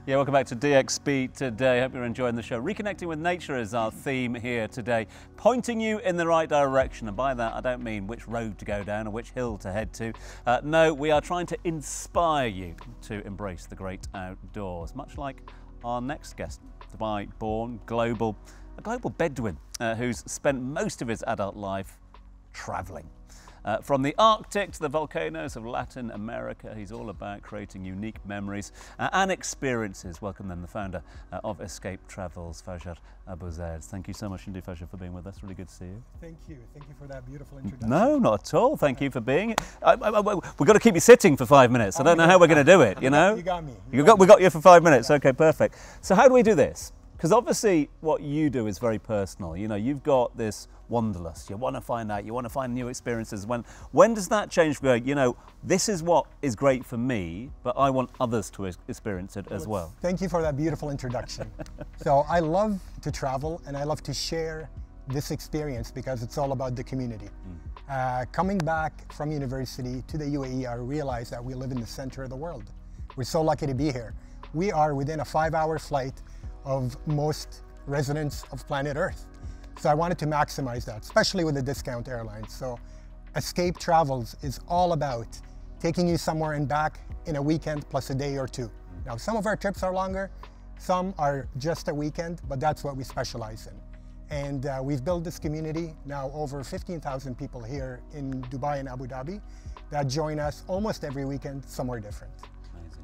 Yeah, welcome back to DXB today. Hope you're enjoying the show. Reconnecting with nature is our theme here today, pointing you in the right direction. And by that, I don't mean which road to go down or which hill to head to. No, we are trying to inspire you to embrace the great outdoors, much like our next guest, Dubai-born, a global Bedouin who's spent most of his adult life traveling. From the Arctic to the volcanoes of Latin America, he's all about creating unique memories and experiences. Welcome then the founder of Escape Travels, Fajar Abouzaid. Thank you so much indeed, Fajar, for being with us. Really good to see you. Thank you. Thank you for that beautiful introduction. No, not at all. Thank you for being. We've got to keep you sitting for 5 minutes. I don't know how we're going to do it, you know? You got me. We got you for 5 minutes. Okay, perfect. So how do we do this? Because obviously what you do is very personal. You know, you've got this wanderlust. You want to find out, you want to find new experiences. When does that change from going, you know, this is what is great for me, but I want others to experience it as well? Thank you for that beautiful introduction. So I love to travel and I love to share this experience because it's all about the community. Coming back from university to the UAE, I realized that we live in the center of the world. We're so lucky to be here. We are within a 5-hour flight of most residents of planet Earth. So I wanted to maximize that, especially with the discount airlines. So Escape Travels is all about taking you somewhere and back in a weekend plus a day or two. Now, some of our trips are longer, some are just a weekend, but that's what we specialize in. And we've built this community, now over 15,000 people here in Dubai and Abu Dhabi that join us almost every weekend somewhere different.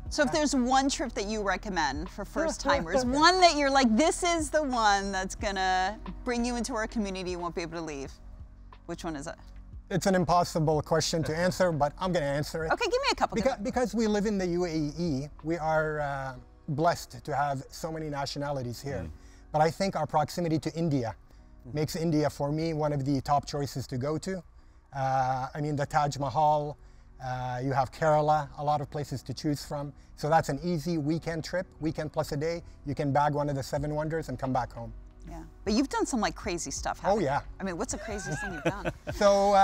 So if there's one trip that you recommend for first timers, one that you're like, this is the one that's gonna bring you into our community, you won't be able to leave, which one is it? It's an impossible question to answer, but I'm gonna answer it. Okay, give me a couple. Because we live in the UAE, we are blessed to have so many nationalities here. But I think our proximity to India makes India, for me, one of the top choices to go to. I mean, the Taj Mahal, you have Kerala, a lot of places to choose from. So that's an easy weekend trip, weekend plus a day. You can bag one of the 7 wonders and come back home. Yeah, but you've done some like crazy stuff, haven't you? Oh yeah. I mean, what's the craziest thing you've done? So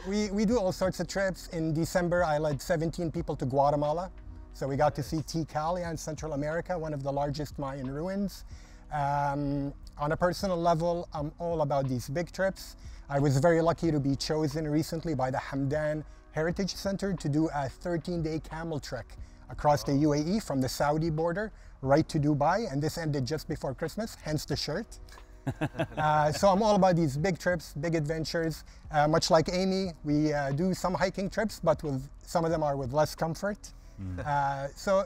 we do all sorts of trips. In December, I led 17 people to Guatemala. So we got to see Tikal in Central America, one of the largest Mayan ruins. On a personal level, I'm all about these big trips. I was very lucky to be chosen recently by the Hamdan Heritage Center to do a 13-day camel trek across the UAE from the Saudi border right to Dubai, and this ended just before Christmas, hence the shirt. So I'm all about these big trips, big adventures. Much like Amy, we do some hiking trips, but some of them are with less comfort. So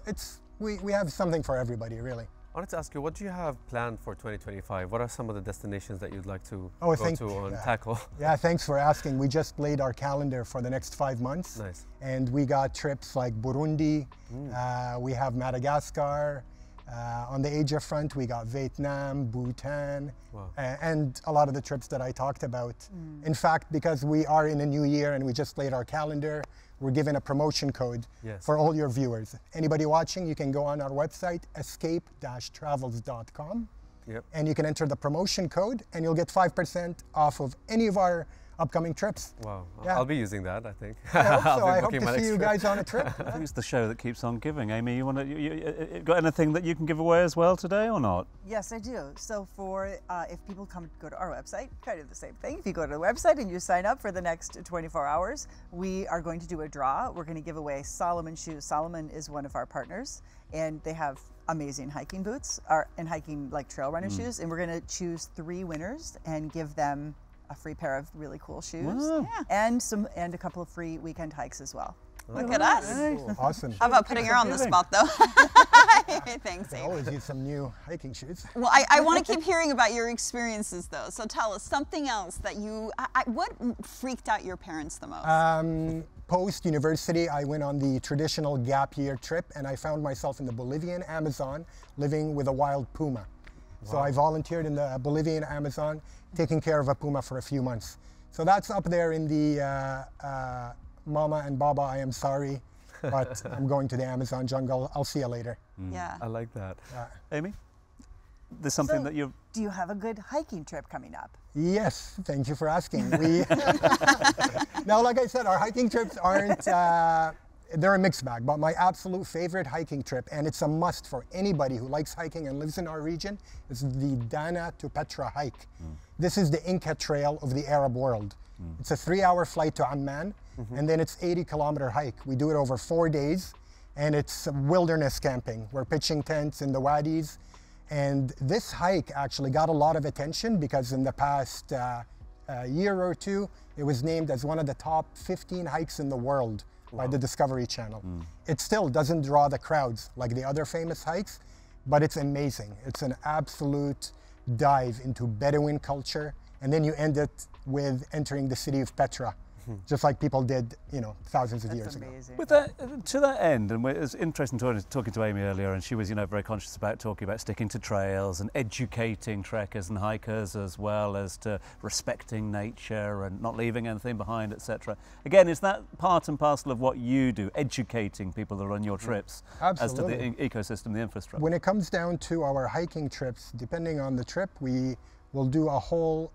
we have something for everybody, really. I wanted to ask you, what do you have planned for 2025? What are some of the destinations that you'd like to go to and tackle? Yeah, thanks for asking. We just laid our calendar for the next 5 months. Nice. And we got trips like Burundi, we have Madagascar. On the Asia front, we got Vietnam, Bhutan, and a lot of the trips that I talked about. In fact, because we are in a new year and we just laid our calendar, we're giving a promotion code for all your viewers. Anybody watching, you can go on our website, escape-travels.com, and you can enter the promotion code and you'll get 5% off of any of our upcoming trips. Wow, yeah. I'll be using that, I think. I hope to see you guys on a trip. Who's the show that keeps on giving? Amy, you got anything that you can give away as well today or not? Yes, I do. So if people go to our website, kind of the same thing. If you go to the website and you sign up for the next 24 hours, we are going to do a draw. We're going to give away Salomon shoes. Salomon is one of our partners, and they have amazing hiking boots and hiking like trail runner shoes. And we're going to choose 3 winners and give them a free pair of really cool shoes, and a couple of free weekend hikes as well. Look at us. Cool. Awesome. How about putting her on the spot, though? Thanks, Amy. Always use some new hiking shoes. Well, I want to keep hearing about your experiences, though. So tell us something else that what freaked out your parents the most? Post-university, I went on the traditional gap year trip, and I found myself in the Bolivian Amazon living with a wild puma. So I volunteered in the Bolivian Amazon, taking care of a puma for a few months. So that's up there in the Mama and Baba, I am sorry, but I'm going to the Amazon jungle. I'll see you later. Yeah. I like that. Amy, there's something that you've... Do you have a good hiking trip coming up? Yes, thank you for asking. Now, like I said, our hiking trips aren't they're a mixed bag, but my absolute favorite hiking trip, and it's a must for anybody who likes hiking and lives in our region, is the Dana to Petra hike. This is the Inca Trail of the Arab world. It's a 3-hour flight to Amman, and then it's 80-kilometer hike. We do it over 4 days, and it's wilderness camping. We're pitching tents in the wadis, and this hike actually got a lot of attention because in the past year or two, it was named as one of the top 15 hikes in the world by the Discovery Channel. It still doesn't draw the crowds like the other famous hikes, but it's amazing. It's an absolute dive into Bedouin culture, and then you end it with entering the city of Petra, just like people did, you know, thousands of years ago. With that, to that end, and it was interesting talking to Amy earlier, and she was, you know, very conscious about talking about sticking to trails and educating trekkers and hikers, as well as to respecting nature and not leaving anything behind, etc. Again, is that part and parcel of what you do, educating people that are on your trips as to the ecosystem, the infrastructure? When it comes down to our hiking trips, depending on the trip, we will do a whole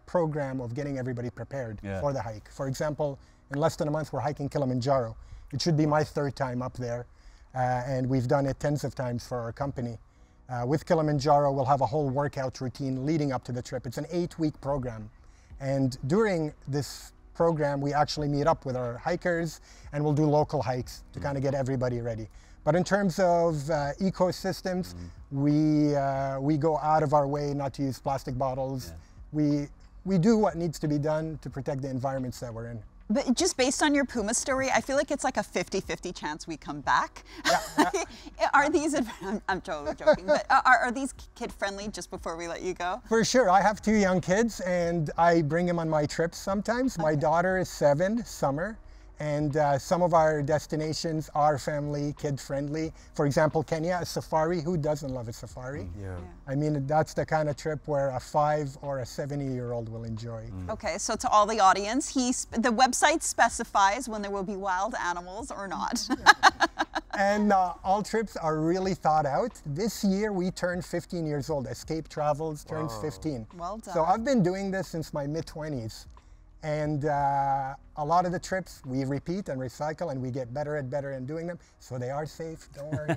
program of getting everybody prepared for the hike. For example, in less than a month, we're hiking Kilimanjaro. It should be my 3rd time up there, and we've done it tens of times for our company. With Kilimanjaro, we'll have a whole workout routine leading up to the trip. It's an 8-week program, and during this program, we actually meet up with our hikers, and we'll do local hikes to kind of get everybody ready. But in terms of ecosystems, we go out of our way not to use plastic bottles. We do what needs to be done to protect the environments that we're in. But just based on your Puma story, I feel like it's like a 50-50 chance we come back. Are these, I'm totally joking, but are these kid-friendly, just before we let you go? For sure. I have 2 young kids, and I bring them on my trips sometimes. My daughter is 7, Summer, and some of our destinations are family, kid-friendly. For example, Kenya, a safari. Who doesn't love a safari? I mean, that's the kind of trip where a 5 or a 70-year-old will enjoy. Okay, so to all the audience, the website specifies when there will be wild animals or not. And all trips are really thought out. This year, we turned 15 years old. Escape Travels turns 15. Well done. So I've been doing this since my mid-20s. And a lot of the trips we repeat and recycle, and we get better and better in doing them. So they are safe, don't worry.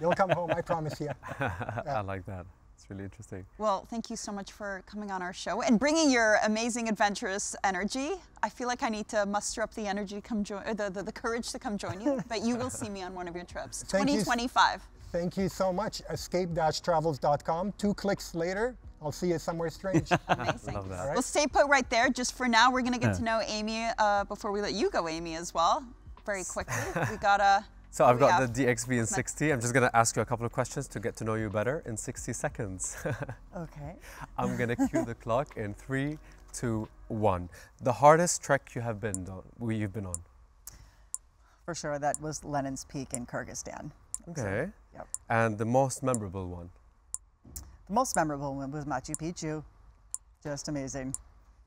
You'll come home, I promise you. I like that. It's really interesting. Well, thank you so much for coming on our show and bringing your amazing adventurous energy. I feel like I need to muster up the energy to come join, the courage to come join you, but you will see me on one of your trips. 2025. Thank you so much. Escape-travels.com. 2 clicks later, I'll see you somewhere strange. Amazing. Love that. All right. Well, stay put right there. Just for now, we're going to get to know Amy before we let you go, Amy, as well. Very quickly. We got a... So I've got the DXB in 60. I'm just going to ask you a couple of questions to get to know you better in 60 seconds. Okay. I'm going to cue the clock in 3, 2, 1. The hardest trek you've been on? For sure, that was Lenin's Peak in Kyrgyzstan. Okay. Yep. And the most memorable one? The most memorable one was Machu Picchu. Just amazing.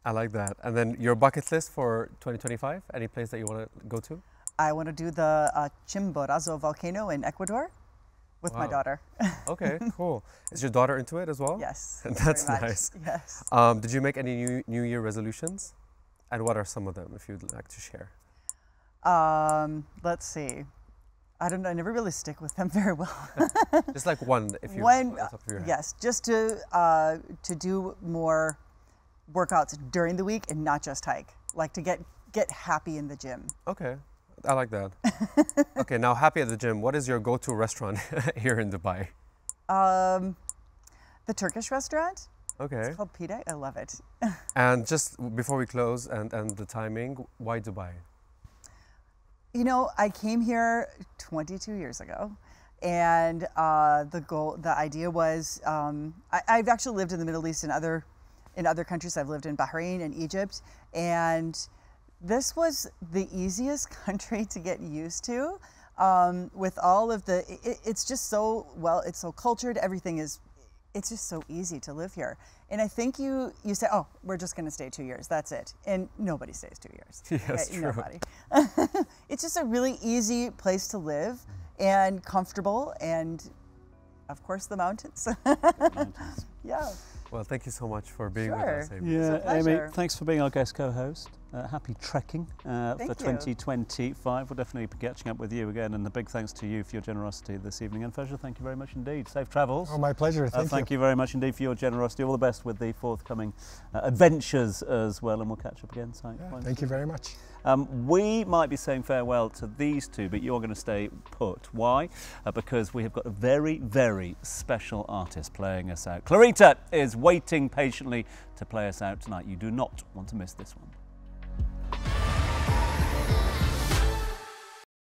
I like that. And then your bucket list for 2025? Any place that you want to go to? I want to do the Chimborazo volcano in Ecuador with my daughter. Okay, cool. Is your daughter into it as well? Yes. That's very much. nice. Yes. Did you make any New Year resolutions? And what are some of them, if you'd like to share? Let's see. I don't know. I never really stick with them very well. Just like one, if you. One, off the top of your head. yes, just to do more workouts during the week and not just hike. Like to get happy in the gym. Okay, I like that. Okay, now happy at the gym. What is your go-to restaurant here in Dubai? The Turkish restaurant. Okay. It's called Pide. I love it. And just before we close and the timing, why Dubai? You know, I came here 22 years ago, and the idea was, I've actually lived in the Middle East and in other countries. I've lived in Bahrain and Egypt, and this was the easiest country to get used to. With all of it's just so it's so cultured. Everything is. It's just so easy to live here. And I think you say, oh, we're just going to stay 2 years. That's it. And nobody stays 2 years. Yes, okay? true. Nobody. It's just a really easy place to live and comfortable. And of course, the mountains. Yeah. Well, thank you so much for being with us, Amy. It's a Yeah, Amy, pleasure. thanks for being our guest co-host. Happy trekking for you. 2025. We'll definitely be catching up with you again, and a big thanks to you for your generosity this evening. And Fezha, thank you very much indeed. Safe travels. Oh, my pleasure. Thank you very much indeed for your generosity. All the best with the forthcoming adventures as well, and we'll catch up again soon. Yeah, thank you very much. We might be saying farewell to these two, but you're going to stay put. Why? Because we have got a very, very special artist playing us out. Clarita is waiting patiently to play us out tonight. You do not want to miss this one.